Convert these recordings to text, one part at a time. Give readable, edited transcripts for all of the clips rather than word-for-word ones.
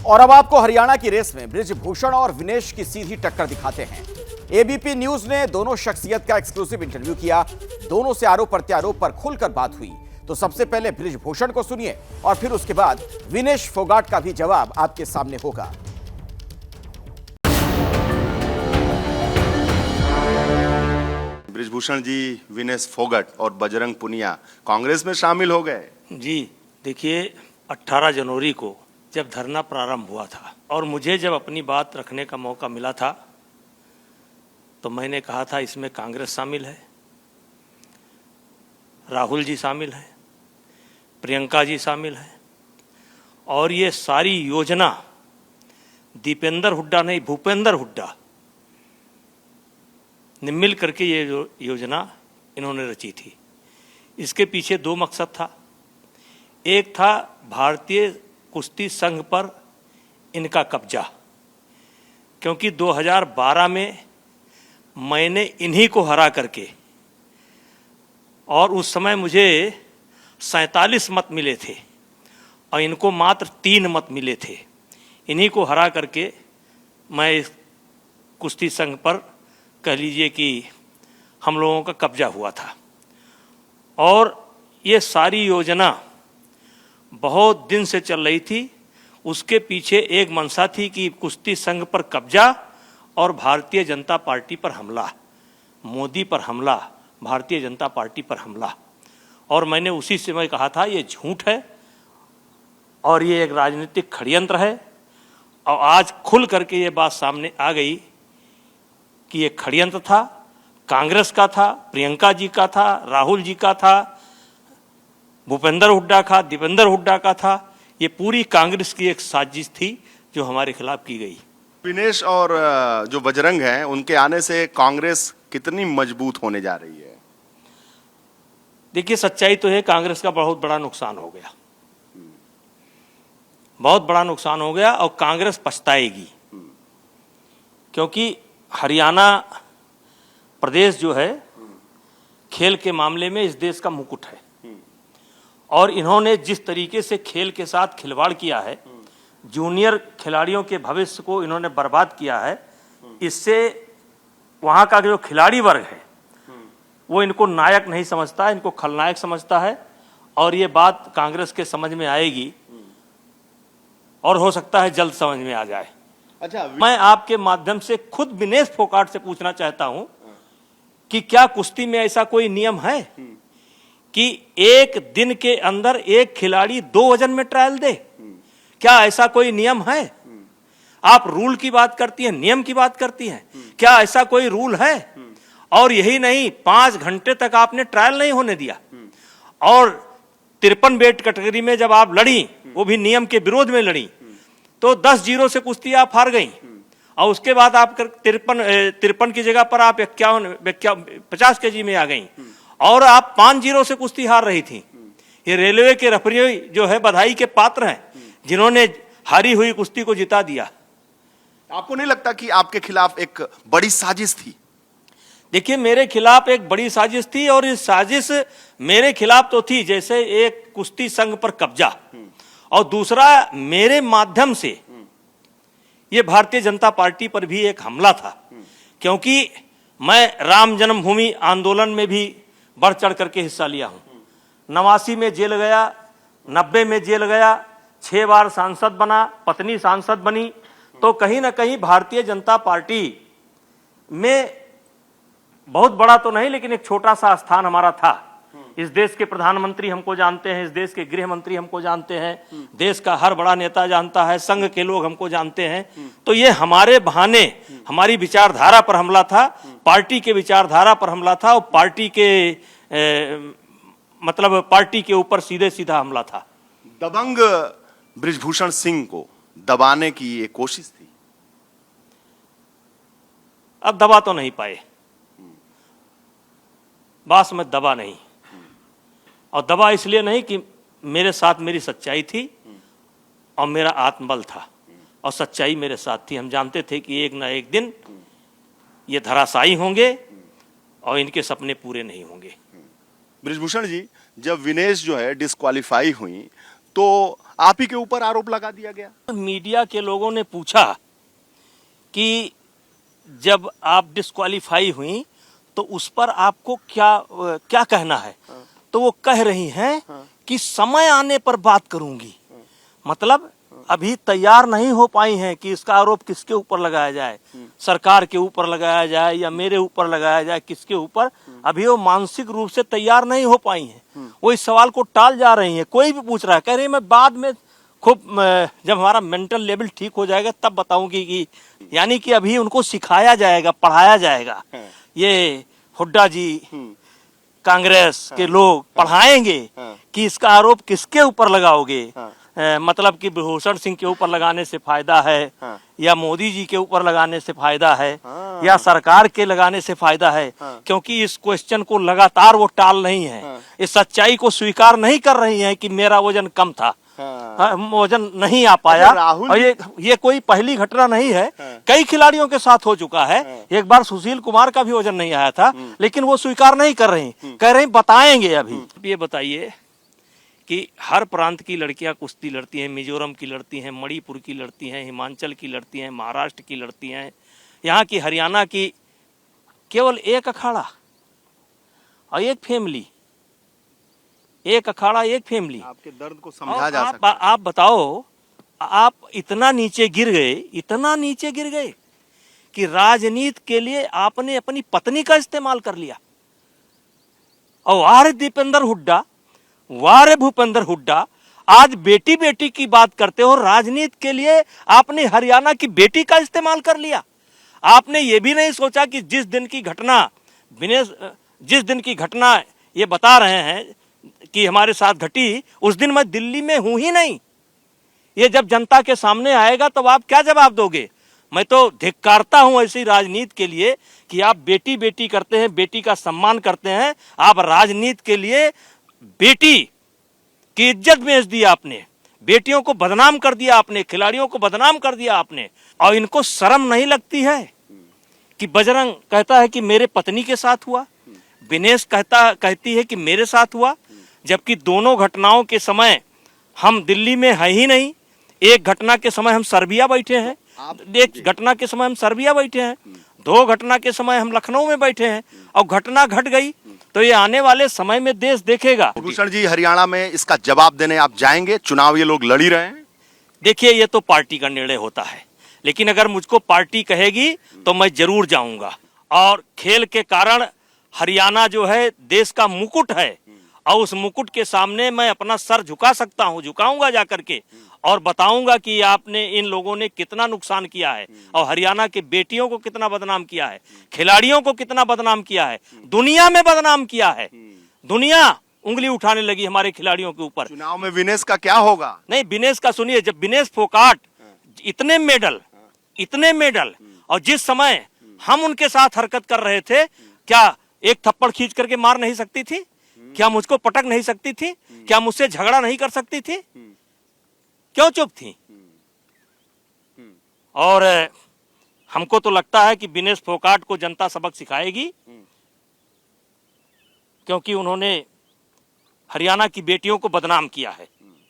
और अब आपको हरियाणा की रेस में बृजभूषण और विनेश की सीधी टक्कर दिखाते हैं। एबीपी न्यूज ने दोनों शख्सियत का एक्सक्लूसिव इंटरव्यू किया। दोनों से आरोप प्रत्यारोप पर खुलकर बात हुई। तो सबसे पहले बृजभूषण को सुनिए और फिर उसके बाद विनेश फोगाट का भी जवाब आपके सामने होगा। बृजभूषण जी, विनेश फोगाट और बजरंग पुनिया कांग्रेस में शामिल हो गए। जी देखिए, 18 जनवरी को जब धरना प्रारंभ हुआ था और मुझे जब अपनी बात रखने का मौका मिला था तो मैंने कहा था इसमें कांग्रेस शामिल है, राहुल जी शामिल है, प्रियंका जी शामिल है और ये सारी योजना दीपेंद्र हुड्डा नहीं भूपेंद्र हुड्डा ने मिल करके ये योजना इन्होंने रची थी। इसके पीछे दो मकसद था। एक था भारतीय कुश्ती संघ पर इनका कब्जा, क्योंकि 2012 में मैंने इन्हीं को हरा करके, और उस समय मुझे 47 मत मिले थे और इनको मात्र 3 मत मिले थे। इन्हीं को हरा करके मैं इस कुश्ती संघ पर कह लीजिए कि हम लोगों का कब्जा हुआ था। और ये सारी योजना बहुत दिन से चल रही थी। उसके पीछे एक मंशा थी कि कुश्ती संघ पर कब्जा और भारतीय जनता पार्टी पर हमला, मोदी पर हमला, भारतीय जनता पार्टी पर हमला। और मैंने उसी समय कहा था ये झूठ है और ये एक राजनीतिक षड्यंत्र है। और आज खुल करके ये बात सामने आ गई कि ये षड्यंत्र था, कांग्रेस का था, प्रियंका जी का था, राहुल जी का था, भूपेंद्र हुड्डा का, दीपेंद्र हुड्डा का था। ये पूरी कांग्रेस की एक साजिश थी जो हमारे खिलाफ की गई। विनेश और जो बजरंग हैं, उनके आने से कांग्रेस कितनी मजबूत होने जा रही है? देखिए, सच्चाई तो है कांग्रेस का बहुत बड़ा नुकसान हो गया, बहुत बड़ा नुकसान हो गया और कांग्रेस पछताएगी। क्योंकि हरियाणा प्रदेश जो है खेल के मामले में इस देश का मुकुट है और इन्होंने जिस तरीके से खेल के साथ खिलवाड़ किया है, जूनियर खिलाड़ियों के भविष्य को इन्होंने बर्बाद किया है। इससे वहाँ का जो खिलाड़ी वर्ग है वो इनको नायक नहीं समझता है, इनको खलनायक समझता है। और ये बात कांग्रेस के समझ में आएगी और हो सकता है जल्द समझ में आ जाए। अच्छा, मैं आपके माध्यम से खुद विनेश फोगाट से पूछना चाहता हूं कि क्या कुश्ती में ऐसा कोई नियम है कि एक दिन के अंदर एक खिलाड़ी 2 वजन में ट्रायल दे? क्या ऐसा कोई नियम है? आप रूल की बात करती हैं, नियम की बात करती हैं, क्या ऐसा कोई रूल है? और यही नहीं, 5 घंटे तक आपने ट्रायल नहीं होने दिया। और 53 वेट कैटेगरी में जब आप लड़ी, वो भी नियम के विरोध में लड़ी, तो 10-0 से कुश्ती आप हार गई। और उसके बाद आप 53 की जगह पर आप 50 केजी में आ गई और आप 5-0 से कुश्ती हार रही थी। ये रेलवे के रेफरी जो है बधाई के पात्र हैं, जिन्होंने हारी हुई कुश्ती को जिता दिया। आपको नहीं लगता कि आपके खिलाफ एक बड़ी साजिश थी? देखिए, मेरे खिलाफ एक बड़ी साजिश थी और इस साजिश मेरे खिलाफ तो थी, जैसे एक कुश्ती संघ पर कब्जा और दूसरा मेरे माध्यम से ये भारतीय जनता पार्टी पर भी एक हमला था। क्योंकि मैं राम जन्मभूमि आंदोलन में भी बढ़ चढ़ करके हिस्सा लिया हूं। 89 में जेल गया, 90 में जेल गया, 6 बार सांसद बना, पत्नी सांसद बनी। तो कहीं ना कहीं भारतीय जनता पार्टी में बहुत बड़ा तो नहीं लेकिन एक छोटा सा स्थान हमारा था। इस देश के प्रधानमंत्री हमको जानते हैं, इस देश के गृह मंत्री हमको जानते हैं, देश का हर बड़ा नेता जानता है, संघ के लोग हमको जानते हैं। तो ये हमारे बहाने हमारी विचारधारा पर हमला था, पार्टी के विचारधारा पर हमला था और पार्टी के मतलब पार्टी के ऊपर सीधे सीधा हमला था। दबंग बृजभूषण सिंह को दबाने की ये कोशिश थी। अब दबा तो नहीं पाए, बास में दबा नहीं। और दबा इसलिए नहीं कि मेरे साथ मेरी सच्चाई थी और मेरा आत्मबल था और सच्चाई मेरे साथ थी। हम जानते थे कि एक ना एक दिन ये धराशायी होंगे और इनके सपने पूरे नहीं होंगे। बृजभूषण जी, जब विनेश जो है डिस्क्वालीफाई हुई तो आप ही के ऊपर आरोप लगा दिया गया। मीडिया के लोगों ने पूछा कि जब आप डिस्क्वालीफाई हुई तो उस पर आपको क्या कहना है, तो वो कह रही हैं कि समय आने पर बात करूंगी। मतलब अभी तैयार नहीं हो पाई हैं कि इसका आरोप किसके ऊपर लगाया जाए, सरकार के ऊपर लगाया जाए या मेरे ऊपर लगाया जाए, किसके ऊपर, अभी वो मानसिक रूप से तैयार नहीं हो पाई हैं। वो इस सवाल को टाल जा रही हैं। कोई भी पूछ रहा है, कह रही है मैं बाद में खूब जब हमारा मेंटल लेवल ठीक हो जाएगा तब बताऊंगी कि, यानी कि अभी उनको सिखाया जाएगा, पढ़ाया जाएगा। ये हुड्डा जी, कांग्रेस के लोग पढ़ाएंगे कि इसका आरोप किसके ऊपर लगाओगे। मतलब कि भूषण सिंह के ऊपर लगाने से फायदा है या मोदी जी के ऊपर लगाने से फायदा है या सरकार के लगाने से फायदा है, क्योंकि इस क्वेश्चन को लगातार वो टाल रही हैं। इस सच्चाई को स्वीकार नहीं कर रही हैं कि मेरा वजन कम था, वजन नहीं आ पाया। और ये कोई पहली घटना नहीं है, कई खिलाड़ियों के साथ हो चुका है। एक बार सुशील कुमार का भी वजन नहीं आया था, लेकिन वो स्वीकार नहीं कर रही, कह रही बताएंगे। अभी ये बताइए कि हर प्रांत की लड़कियां कुश्ती लड़ती हैं, मिजोरम की लड़ती हैं, मणिपुर की लड़ती हैं, हिमाचल की लड़ती हैं, महाराष्ट्र की लड़ती हैं, यहाँ की हरियाणा की, केवल एक अखाड़ा और एक फैमिली, एक अखाड़ा एक फैमिली। आपके दर्द को समझा जा सकता है। आप बताओ, आप इतना नीचे गिर गए, इतना नीचे गिर गए कि राजनीति के लिए आपने अपनी पत्नी का इस्तेमाल कर लिया। और वारे दीपेंद्र हुड्डा, वारे भूपेंद्र हुड्डा, आज बेटी बेटी की बात करते हो, राजनीति के लिए आपने हरियाणा की बेटी का इस्तेमाल कर लिया। आपने ये भी नहीं सोचा कि जिस दिन की घटना ये बता रहे हैं कि हमारे साथ घटी, उस दिन मैं दिल्ली में हूं ही नहीं। ये जब जनता के सामने आएगा तब आप क्या जवाब दोगे। मैं तो धिक्कारता हूं ऐसी राजनीति के लिए कि आप बेटी बेटी करते हैं, बेटी का सम्मान करते हैं। आप राजनीति के लिए बेटी की इज्जत बेच दी आपने, बेटियों को बदनाम कर दिया आपने, खिलाड़ियों को बदनाम कर दिया आपने। और इनको शर्म नहीं लगती है कि बजरंग कहता है कि मेरे पत्नी के साथ हुआ, विनेश कहती है कि मेरे साथ हुआ, जबकि दोनों घटनाओं के समय हम दिल्ली में है ही नहीं। एक घटना के समय हम सर्बिया बैठे हैं, एक घटना के समय हम सर्बिया बैठे हैं, दो घटना के समय हम लखनऊ में बैठे हैं। और घटना घट गई तो ये आने वाले समय में देश देखेगा। भूषण जी, हरियाणा में इसका जवाब देने आप जाएंगे? चुनाव ये लोग लड़ ही रहे हैं। देखिए, ये तो पार्टी का निर्णय होता है, लेकिन अगर मुझको पार्टी कहेगी तो मैं जरूर जाऊंगा। और खेल के कारण हरियाणा जो है देश का मुकुट है, और उस मुकुट के सामने मैं अपना सर झुका सकता हूं, झुकाऊंगा जाकर के, और बताऊंगा कि आपने, इन लोगों ने कितना नुकसान किया है और हरियाणा के बेटियों को कितना बदनाम किया है, खिलाड़ियों को कितना बदनाम किया है, दुनिया में बदनाम किया है। दुनिया उंगली उठाने लगी हमारे खिलाड़ियों के ऊपर। चुनाव में विनेश का क्या होगा? नहीं, विनेश का सुनिए, जब विनेश फोगाट इतने मेडल और जिस समय हम उनके साथ हरकत कर रहे थे, क्या एक थप्पड़ खींच करके मार नहीं सकती थी? क्या मुझको पटक नहीं सकती थी? क्या मुझसे झगड़ा नहीं कर सकती थी? क्यों चुप थी? और हमको तो लगता है कि विनेश फोगाट को जनता सबक सिखाएगी, क्योंकि उन्होंने हरियाणा की बेटियों को बदनाम किया है।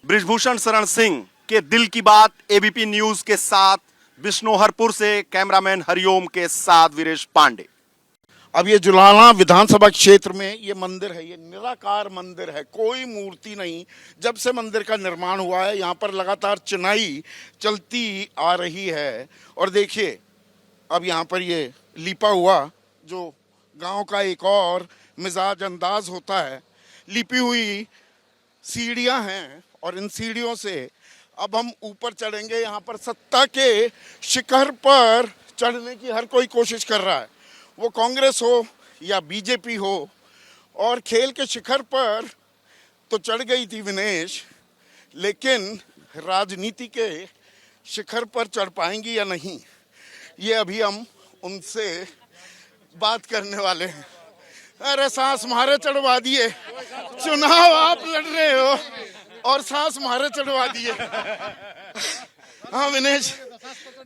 बृजभूषण शरण सिंह के दिल की बात एबीपी न्यूज के साथ बिश्नोहरपुर से कैमरामैन हरिओम के साथ वीरेश पांडे। अब ये जुलाना विधानसभा क्षेत्र में ये मंदिर है, ये निराकार मंदिर है, कोई मूर्ति नहीं। जब से मंदिर का निर्माण हुआ है यहाँ पर लगातार चिनाई चलती आ रही है। और देखिए, अब यहाँ पर ये लिपा हुआ जो गांव का एक और मिजाज अंदाज होता है, लिपी हुई सीढ़ियां हैं, और इन सीढ़ियों से अब हम ऊपर चढ़ेंगे। यहाँ पर सत्ता के शिखर पर चढ़ने की हर कोई कोशिश कर रहा है, वो कांग्रेस हो या बीजेपी हो। और खेल के शिखर पर तो चढ़ गई थी विनेश, लेकिन राजनीति के शिखर पर चढ़ पाएंगी या नहीं, ये अभी हम उनसे बात करने वाले हैं। अरे सांस मारे चढ़वा दिए, चुनाव आप लड़ रहे हो और सांस मारे चढ़वा दिए। हाँ विनेश,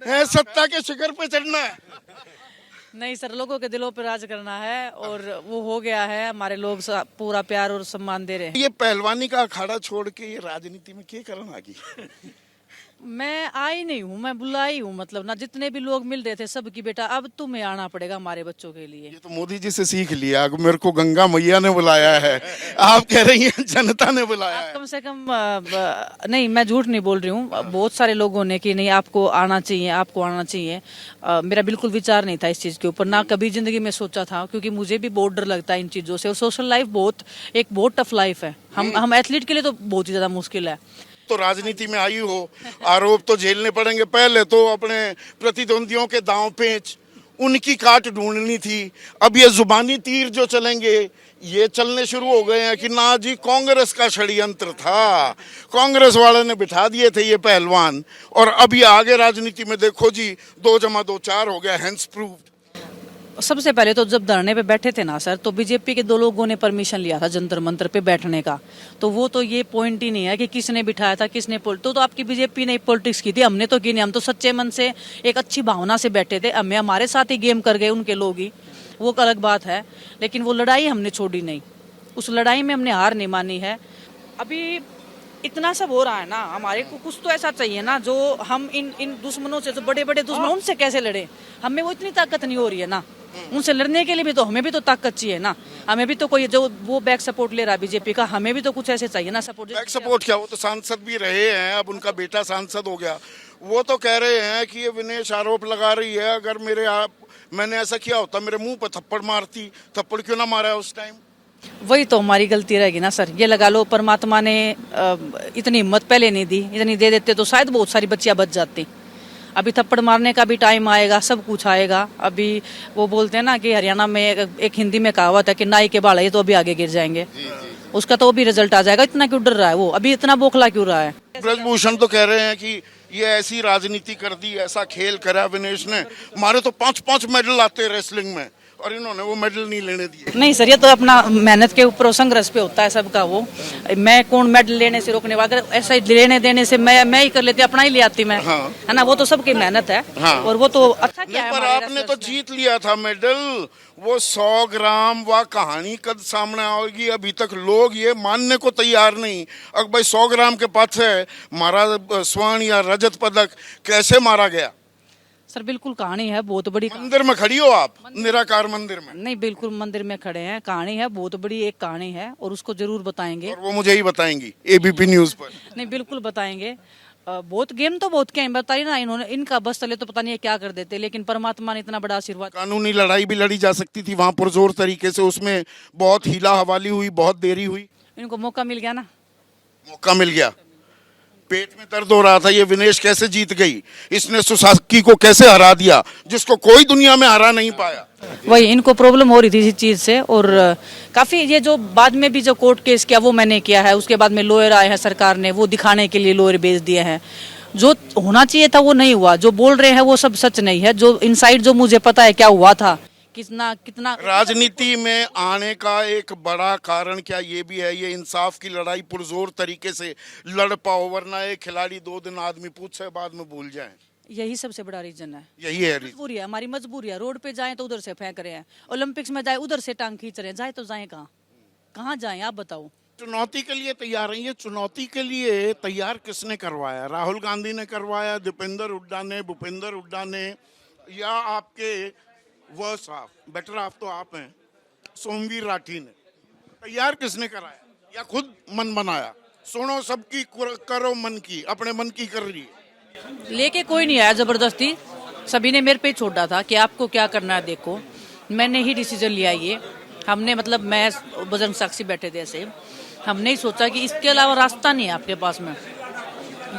है सत्ता के शिखर पे चढ़ना है। नहीं सर, लोगों के दिलों पर राज करना है और वो हो गया है। हमारे लोग पूरा प्यार और सम्मान दे रहे हैं। ये पहलवानी का अखाड़ा छोड़ के ये राजनीति में क्या करना आगे? मैं आई नहीं हूँ, मैं बुलाई हूँ। मतलब ना, जितने भी लोग मिल रहे थे सबकी बेटा अब तुम्हें आना पड़ेगा हमारे बच्चों के लिए। ये तो मोदी जी से सीख लिया। मेरे को गंगा मैया ने बुलाया है, आप कह रही हैं जनता ने बुलाया है। कम से कम नहीं, मैं झूठ नहीं बोल रही हूँ। बहुत सारे लोगों ने कि नहीं आपको आना चाहिए, आपको आना चाहिए। मेरा बिल्कुल विचार नहीं था इस चीज़ के ऊपर, ना कभी जिंदगी में सोचा था, क्योंकि मुझे भी बहुत डर लगता है इन चीज़ों से। और सोशल लाइफ बहुत टफ लाइफ है। हम एथलीट के लिए तो बहुत ही ज़्यादा मुश्किल है। तो राजनीति में आई हो, आरोप तो झेलने पड़ेंगे। पहले तो अपने प्रतिद्वंदियों के दांव पेच, उनकी काट ढूंढनी थी। अब ये जुबानी तीर जो चलेंगे, ये चलने शुरू हो गए हैं कि ना जी कांग्रेस का षड्यंत्र था, कांग्रेस वाले ने बिठा दिए थे ये पहलवान। और अब ये आगे राजनीति में देखो जी, 2 + 2 4 हो गया, हेंस प्रूव्ड। सबसे पहले तो जब धरने पे बैठे थे ना सर, तो बीजेपी के 2 लोगों ने परमिशन लिया था जंतर मंतर पे बैठने का। तो वो तो ये पॉइंट ही नहीं है कि किसने बिठाया था, किसने तो आपकी बीजेपी ने पॉलिटिक्स की थी, हमने तो की नहीं। हम तो सच्चे मन से एक अच्छी भावना से बैठे थे। हमें हमारे साथ ही गेम कर गए उनके लोग ही, वो अलग बात है। लेकिन वो लड़ाई हमने छोड़ी नहीं, उस लड़ाई में हमने हार नहीं मानी है। अभी इतना सब हो रहा है ना, हमारे को कुछ तो ऐसा चाहिए ना जो हम इन दुश्मनों से, जो बड़े बड़े दुश्मन, उनसे कैसे लड़े। हमें वो इतनी ताकत नहीं हो रही है ना, उनसे लड़ने के लिए भी तो हमें भी तो ताकत चाहिए ना। हमें भी तो कोई जो वो बैक सपोर्ट ले रहा है बीजेपी का, हमें भी तो कुछ ऐसे चाहिए ना सपोर्ट। बैक सपोर्ट क्या, वो तो सांसद भी रहे हैं, अब उनका बेटा सांसद हो गया। वो तो कह रहे हैं कि ये विनेश आरोप लगा रही है, अगर मैंने ऐसा किया होता मेरे मुंह पर थप्पड़ मारती, थप्पड़ क्यों ना मारा उस टाइम। वही तो हमारी गलती रहेगी ना सर। ये लगा लो परमात्मा ने इतनी हिम्मत पहले नहीं दी, इतनी दे देते तो शायद बहुत सारी बच्चियां बच जाती। अभी थप्पड़ मारने का भी टाइम आएगा, सब कुछ आएगा। अभी वो बोलते हैं ना कि हरियाणा में एक हिंदी में कहावत है कि नाई के बाल है तो अभी आगे गिर जाएंगे। उसका तो भी रिजल्ट आ जाएगा। इतना क्यों डर रहा है वो, अभी इतना बौखला क्यों रहा है। ब्रजभूषण तो कह रहे हैं कि ये ऐसी राजनीति कर दी, ऐसा खेल करा विनेश ने, हमारे तो 5-5 मेडल आते रेसलिंग में और इन्होंने वो मेडल नहीं लेने दिए। नहीं सर, ये तो अपना मेहनत के ऊपर संघर्ष पे होता है सबका। वो मैं कौन मेडल लेने से रोकने वाला, अगर ऐसा लेने देने से मैं ही कर लेती, अपना ही ले आती मैं। हाँ। है ना, वो तो सबकी मेहनत है। हाँ। और वो तो अच्छा क्या है, पर आपने तो जीत लिया था मेडल। वो 100 ग्राम व कहानी कद सामने आएगी, अभी तक लोग ये मानने को तैयार नहीं। अगर भाई 100 ग्राम के पाछे मारा स्वर्ण या रजत पदक कैसे मारा गया। सर बिल्कुल कहानी है बहुत बड़ी। मंदिर में खड़ी हो आप, निराकार मंदिर में? नहीं, बिल्कुल मंदिर में खड़े हैं। कहानी है बहुत बड़ी, एक कहानी है और उसको जरूर बताएंगे। और वो मुझे ही बताएंगी एबीपी न्यूज पर। नहीं, बिल्कुल बताएंगे। बहुत गेम तो बहुत क्या बताइए ना, इन्होंने इनका बस चले तो पता नहीं क्या कर देते, लेकिन परमात्मा ने इतना बड़ा आशीर्वाद। कानूनी लड़ाई भी लड़ी जा सकती थी वहां पुरजोर तरीके से, उसमें बहुत हीला हवाली हुई, बहुत देरी हुई। इनको मौका मिल गया ना, मौका मिल गया। पेट में दर्द हो रहा था, ये विनेश कैसे जीत गई, इसने सुसाकी को कैसे हरा दिया, जिसको कोई दुनिया में हरा नहीं पाया। वही इनको प्रॉब्लम हो रही थी इस चीज से। और काफी ये जो बाद में भी जो कोर्ट केस किया वो मैंने किया है, उसके बाद में लॉयर आए हैं सरकार ने, वो दिखाने के लिए लॉयर भेज दिए हैं। जो होना चाहिए था वो नहीं हुआ, जो बोल रहे हैं वो सब सच नहीं है। जो इनसाइड जो मुझे पता है क्या हुआ था, कितना राजनीति में आने का एक बड़ा कारण क्या ये भी है, ये इंसाफ की लड़ाई पुरजोर तरीके से लड़ पाओ, वरना एक खिलाड़ी 2 दिन आदमी पूछे बाद में भूल जाए। यही सबसे बड़ा रीजन है। यही है मजबूरी है, हमारी मजबूरी है। रोड पे जाएं तो उधर से फेंक रहे हैं, ओलंपिक्स में जाए उधर से टांग खींच रहे हैं, जाए तो जाए कहाँ जाएं आप बताओ। चुनौती के लिए तैयार है। ये चुनौती के लिए तैयार किसने करवाया? राहुल गांधी ने करवाया, दीपेंद्र हुड्डा ने, भूपेंद्र हुड्डा ने, या आपके वर्स हाफ, बेटर हाफ तो आप हैं, सोमवीर राठी ने? तैयार किसने कराया या खुद मन बनाया? सुनो सबकी करो मन की, अपने मन की कर रही है। लेके कोई नहीं आया जबरदस्ती, सभी ने मेरे पे छोड़ा था कि आपको क्या करना है देखो। मैंने ही डिसीजन लिया ये। हमने मतलब मैं बजरंग साक्षी बैठे थे ऐसे, हमने ही सोचा कि इसके अलावा रास्ता नहीं है आपके पास में।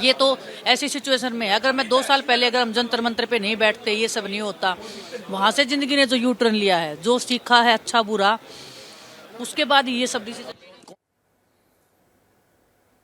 ये तो ऐसी सिचुएशन में है, अगर मैं 2 साल पहले अगर हम जंतर मंतर पे नहीं बैठते, ये सब नहीं होता। वहां से जिंदगी ने जो यू टर्न लिया है, जो सीखा है अच्छा बुरा, उसके बाद ये सब डिसीजन